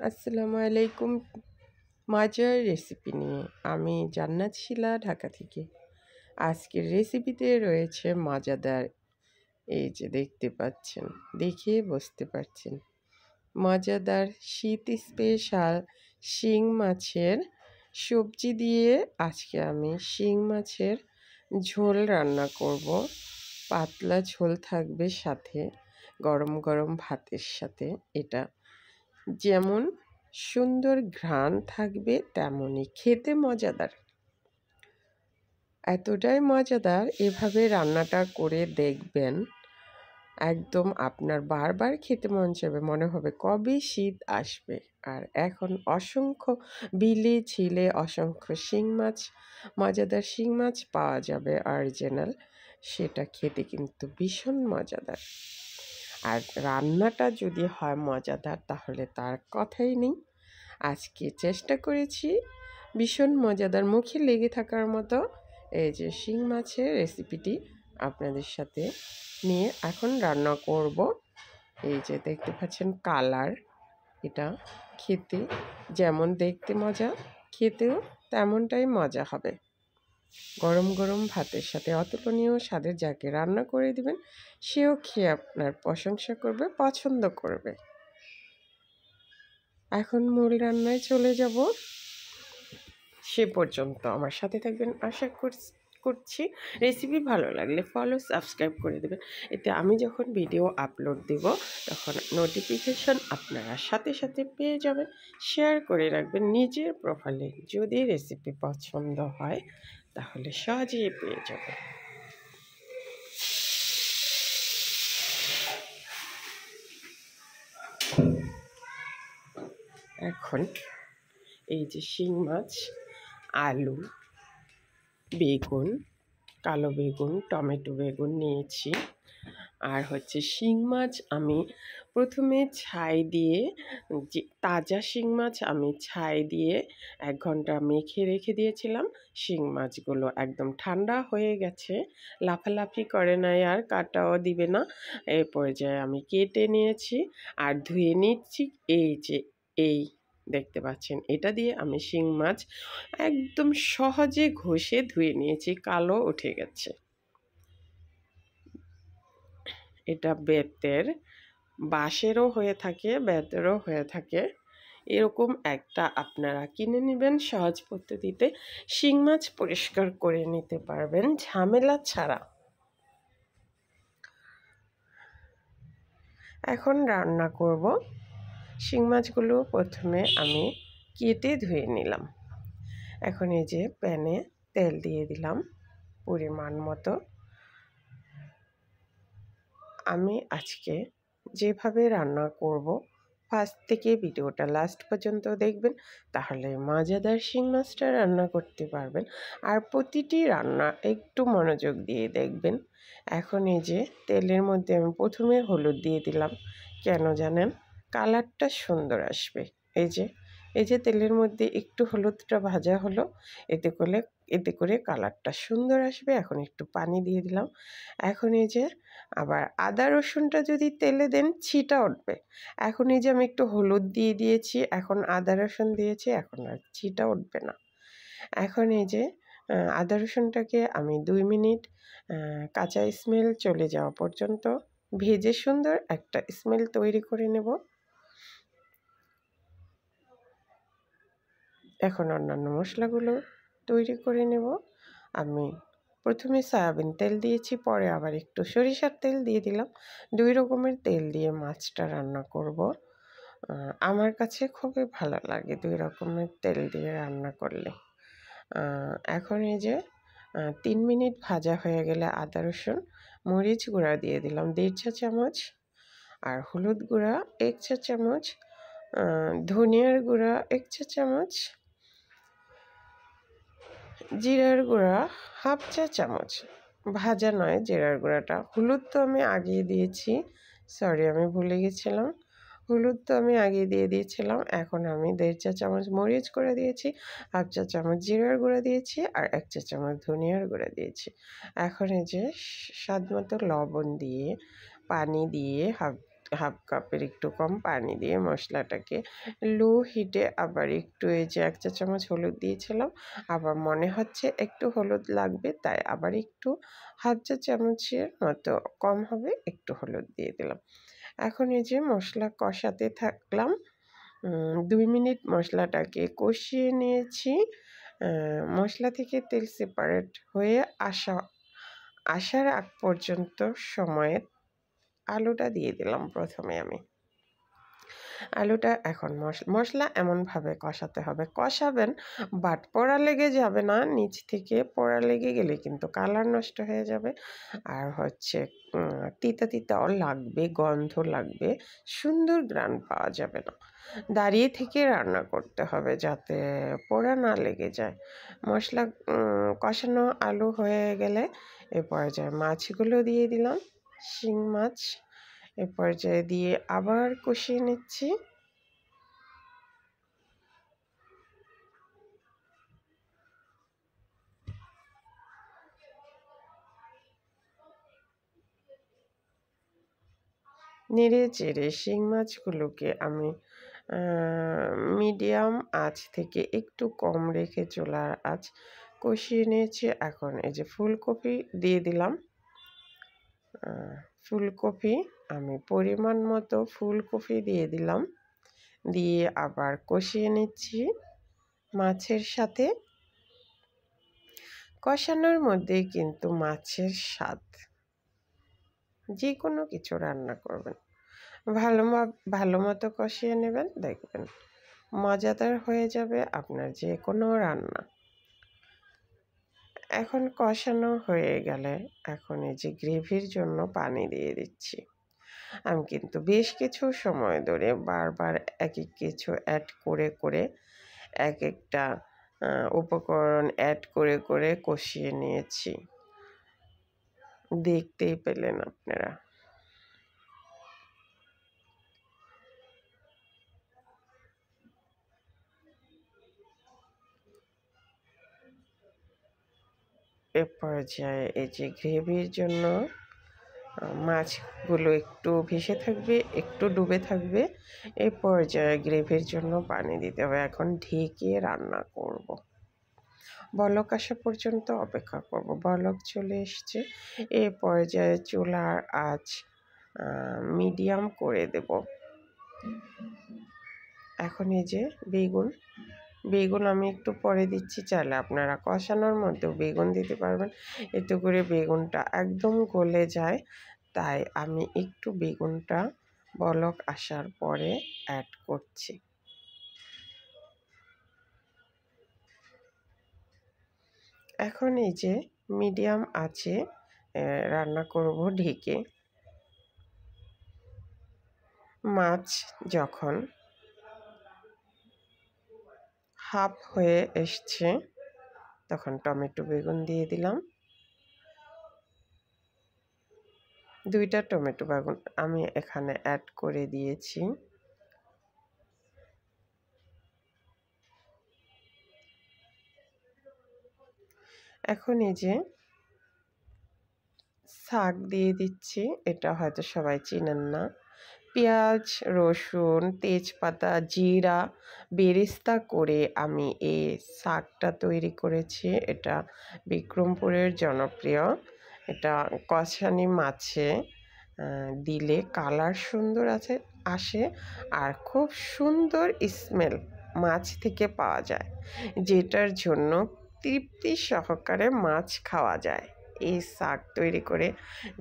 আসসালামু আলাইকুম। মজার রেসিপি নিয়ে আমি জান্নাত শিলা, ঢাকা থেকে। আজকের রেসিপিতে রয়েছে মজাদার, এই যে দেখতে পাচ্ছেন, দেখে বুঝতে পারছেন, মজাদার শীত স্পেশাল শিং মাছের সবজি দিয়ে আজকে আমি শিং মাছের ঝোল রান্না করব। পাতলা ঝোল থাকবে, সাথে গরম গরম ভাতের সাথে। এটা যেমন সুন্দর ঘ্রাণ থাকবে, তেমনই খেতে মজাদার। এতটাই মজাদার, এভাবে রান্নাটা করে দেখবেন, একদম আপনার বারবার খেতে মন চাইবে, মনে হবে কবে শীত আসবে। আর এখন অসংখ্য বিলে ঝিলে অসংখ্য শিং মাছ, মজাদার শিং মাছ পাওয়া যাবে অরিজিনাল। সেটা খেতে কিন্তু ভীষণ মজাদার। আর রান্নাটা যদি হয় মজাদার, তাহলে তার কথাই নেই। আজকে চেষ্টা করেছি ভীষণ মজাদার, মুখে লেগে থাকার মতো এই যে শিং মাছের রেসিপিটি আপনাদের সাথে নিয়ে এখন রান্না করব। এই যে দেখতে পাচ্ছেন কালার, এটা খেতে যেমন দেখতে মজা, খেতেও তেমনটাই মজা হবে। গরম গরম ভাতের সাথে অতুলনীয় স্বাদের, যাকে রান্না করে দিবেন সেও খেয়ে আপনার প্রশংসা করবে, পছন্দ করবে। এখন মূল রান্নায় চলে যাব। সে পর্যন্ত আমার সাথে থাকবেন আশা করছি। রেসিপি ভালো লাগলে ফলো সাবস্ক্রাইব করে দেবেন, এতে আমি যখন ভিডিও আপলোড দেব তখন নোটিফিকেশন আপনারা সাথে সাথে পেয়ে যাবেন। শেয়ার করে রাখবেন নিজের প্রোফাইলে, যদি রেসিপি পছন্দ হয় তাহলে সহজেই পেয়ে যাবেন। এখন এই যে শিং মাছ, আলু, বেগুন, কালো বেগুন, টমেটো বেগুন নিয়েছি। আর হচ্ছে শিং মাছ আমি প্রথমে ছাই দিয়ে, যে তাজা শিং মাছ আমি ছাই দিয়ে 1 ঘন্টা মেখে রেখে দিয়েছিলাম। শিং মাছগুলো একদম ঠান্ডা হয়ে গেছে, লাফালাফি করে নাই, আর কাটাও দিবে না। এই পর্যায়ে আমি কেটে নিয়েছি আর ধুয়ে নিচ্ছি। এই যে এই দেখতে পাচ্ছেন, এটা দিয়ে আমি শিং মাছ একদম সহজে ঘষে ধুয়ে নিয়েছি, কালো উঠে গেছে। এটা বেতের, বাঁশেরও হয়ে থাকে, বেতেরও হয়ে থাকে। এরকম একটা আপনারা কিনে নেবেন, সহজ পদ্ধতিতে শিং মাছ পরিষ্কার করে নিতে পারবেন ঝামেলা ছাড়া। এখন রান্না করব। শিং মাছগুলো প্রথমে আমি কেটে ধুয়ে নিলাম। এখন এই যে প্যানে তেল দিয়ে দিলাম পরিমাণ মতো। আমি আজকে যেভাবে রান্না করব, ফার্স্ট থেকে ভিডিওটা লাস্ট পর্যন্ত দেখবেন, তাহলে মজাদার শিং মাছটা রান্না করতে পারবেন। আর প্রতিটি রান্না একটু মনোযোগ দিয়ে দেখবেন। এখন এই যে তেলের মধ্যে আমি প্রথমে হলুদ দিয়ে দিলাম, কেন জানেন? কালারটা সুন্দর আসবে। এই যে তেলের মধ্যে একটু হলুদটা ভাজা হলো, এতে করে কালারটা সুন্দর আসবে। এখন একটু পানি দিয়ে দিলাম। এখন এই যে আবার আদা রসুনটা যদি তেলে দেন ছিটা উঠবে। এখন এই যে আমি একটু হলুদ দিয়ে দিয়েছি, এখন আদা রসুন দিয়েছি, এখন আর ছিটা উঠবে না। এখন এই যে আদা রসুনটাকে আমি 2 মিনিট কাঁচা স্মেল চলে যাওয়া পর্যন্ত ভেজে সুন্দর একটা স্মেল তৈরি করে নেব। এখন অন্যান্য মশলাগুলো তৈরি করে নেব। আমি প্রথমে সয়াবিন তেল দিয়েছি, পরে আবার একটু সরিষার তেল দিয়ে দিলাম। 2 রকমের তেল দিয়ে মাছটা রান্না করব। আমার কাছে খুবই ভালো লাগে 2 রকমের তেল দিয়ে রান্না করলে। এখন এই যে 3 মিনিট ভাজা হয়ে গেলে আদা রসুন, মরিচ গুঁড়া দিয়ে দিলাম 1.5 চা চামচ, আর হলুদ গুঁড়া 1 চা চামচ, ধনিয়ার গুঁড়া 1 চা চামচ, জিরার গুঁড়া 1/2 চা চামচ। ভাজা নয় জিরার গুঁড়াটা। হলুদ তো আমি আগেই দিয়েছি, সরি আমি ভুলে গেছিলাম। হলুদ তো আমি আগেই দিয়ে দিয়েছিলাম। এখন আমি 1.5 চা চামচ মরিচ গুঁড়া দিয়েছি, 1/2 চা চামচ জিরার গুঁড়া দিয়েছি, আর 1 চা চামচ ধনিয়ার গুঁড়া দিয়েছি। এখন এই যে স্বাদ মতো লবণ দিয়ে, পানি দিয়ে হাফ কাপের একটু কম পানি দিয়ে মশলাটাকে লো হিটে আবার একটু এই যে 1 চা চামচ হলুদ দিয়েছিলাম, আবার মনে হচ্ছে একটু হলুদ লাগবে তাই আবার একটু হাফ চা চামচের মতো কম হবে একটু হলুদ দিয়ে দিলাম। এখন এই যে মশলা কষাতে থাকলাম। 2 মিনিট মশলাটাকে কষিয়ে নিয়েছি। মশলা থেকে তেল সেপারেট হয়ে আসার আগ পর্যন্ত সময়ে আলুটা দিয়ে দিলাম প্রথমে আমি। আলুটা এখন মশলা এমনভাবে কষাতে হবে, কষাবেন বাট পোড়া লেগে যাবে না, নিচ থেকে পোড়া লেগে গেলে কিন্তু কালার নষ্ট হয়ে যাবে। আর হচ্ছে তিতা তিতাও লাগবে, গন্ধ লাগবে, সুন্দর ঘ্রাণ পাওয়া যাবে না। দাঁড়িয়ে থেকে রান্না করতে হবে যাতে পোড়া না লেগে যায়। মশলা কষানো আলু হয়ে গেলে এ পর্যায়ে মাছগুলো দিয়ে দিলাম, শিং মাছ। এ পর্যায়ে দিয়ে আবার কষিয়ে নিচ্ছি। নেড়ে চেড়ে শিং মাছগুলোকে আমি মিডিয়াম আঁচ থেকে একটু কম রেখে চুলার আঁচ কষিয়ে নিয়েছি। এখন এই যে ফুলকপি দিয়ে দিলাম। ফুলকপি আমি পরিমাণ মতো ফুলকপি দিয়ে দিলাম, দিয়ে আবার কষিয়ে নিচ্ছি মাছের সাথে। কষানোর মধ্যেই কিন্তু মাছের স্বাদ। যে কোনো কিছু রান্না করবেন ভালো মতো কষিয়ে নেবেন, দেখবেন মজাদার হয়ে যাবে আপনার যে কোনো রান্না। এখন কষানো হয়ে গেলে এখন এই যে গ্রেভির জন্য পানি দিয়ে দিচ্ছি। আমি কিন্তু বেশ কিছু সময় ধরে বারবার এক এক কিছু অ্যাড করে করে এক একটা উপকরণ অ্যাড করে করে কষিয়ে নিয়েছি, দেখতেই পেলেন আপনারা। এ পর্যায়ে এই যে গ্রেভির জন্য মাছগুলো একটু ভেসে থাকবে, একটু ডুবে থাকবে। এ পর্যায়ে গ্রেভির জন্য পানি দিতে হবে। এখন ঢেকে রান্না করব। বলক আসা পর্যন্ত অপেক্ষা করব। বলক চলে এসছে। এ পর্যায়ে চুলার আঁচ মিডিয়াম করে দেব। এখন এই যে বেগুন আমি একটু পরে দিচ্ছি, চাইলে আপনারা কষানোর মধ্যেও বেগুন দিতে পারবেন। এতে করে বেগুনটা একদম গলে যায়, তাই আমি একটু বেগুনটা বলক আসার পরে অ্যাড করছি। এখন এই যে মিডিয়াম আঁচে রান্না করব ঢেকে। মাছ যখন হাফ হয়ে এসছে তখন টমেটো বেগুন দিয়ে দিলাম। 2টা টমেটো বেগুন আমি এখানে অ্যাড করে দিয়েছি। এখন এই যে শাক দিয়ে দিচ্ছি, এটা হয়তো সবাই চেনেন না। পেঁয়াজ, রসুন, তেজপাতা, জিরা বেরেস্তা করে আমি এই শাকটা তৈরি করেছি। এটা বিক্রমপুরের জনপ্রিয়। এটা কষানি মাছে দিলে কালার সুন্দর আসে আর খুব সুন্দর স্মেল মাছ থেকে পাওয়া যায়, যেটার জন্য তৃপ্তি সহকারে মাছ খাওয়া যায়। এই শাক তৈরি করে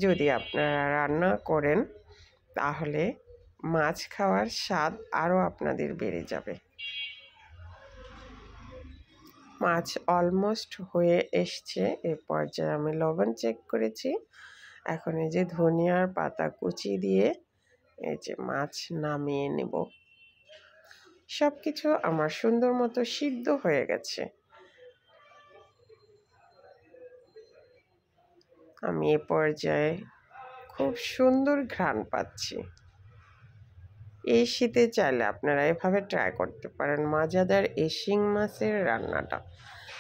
যদি আপনারা রান্না করেন তাহলে মাছ খাওয়ার স্বাদ আরও আপনাদের বেড়ে যাবে। মাছ অলমোস্ট হয়ে এসছে। এ পর্যায়ে আমি লবণ চেক করেছি। এখন এই যে ধনিয়ার পাতা কুচি দিয়ে এই যে মাছ নামিয়ে নেব। সব কিছু আমার সুন্দর মতো সিদ্ধ হয়ে গেছে। আমি এ পর্যায়ে খুব সুন্দর ঘ্রাণ পাচ্ছি। এই শীতে চাইলে আপনারা এভাবে ট্রাই করতে পারেন মজাদার এই শিং মাছের রান্নাটা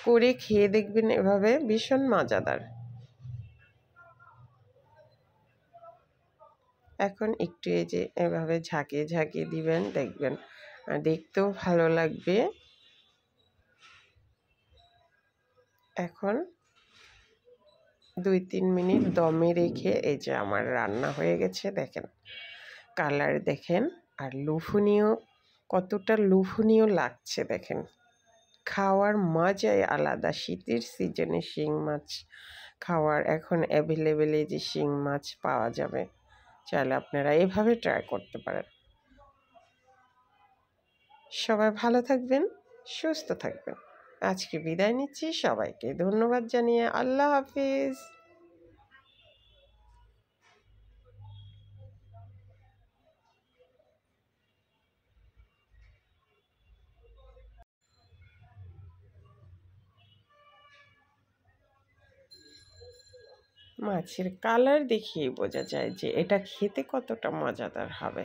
করে খেয়ে দেখবেন, এভাবে ভীষণ মজাদার। এখন একটু এই যে এভাবে ঝাঁকিয়ে ঝাঁকিয়ে দিবেন, দেখবেন দেখতেও ভালো লাগবে। এখন 2-3 মিনিট দমে রেখে এই যে আমার রান্না হয়ে গেছে, দেখেন কালার দেখেন, আর লোভনীয়, কতটা লোভনীয় লাগছে দেখেন। খাওয়ার মজাই আলাদা। শীতের সিজনে শিং মাছ খাওয়ার এখন অ্যাভেলেবেল, এই যে শিং মাছ পাওয়া যাবে, চাইলে আপনারা এভাবে ট্রাই করতে পারেন। সবাই ভালো থাকবেন, সুস্থ থাকবেন। আজকে বিদায় নিচ্ছি, সবাইকে ধন্যবাদ জানিয়ে আল্লাহ হাফিজ। মাছের কালার দেখিয়ে বোঝা যায় যে এটা খেতে কতটা মজাদার হবে।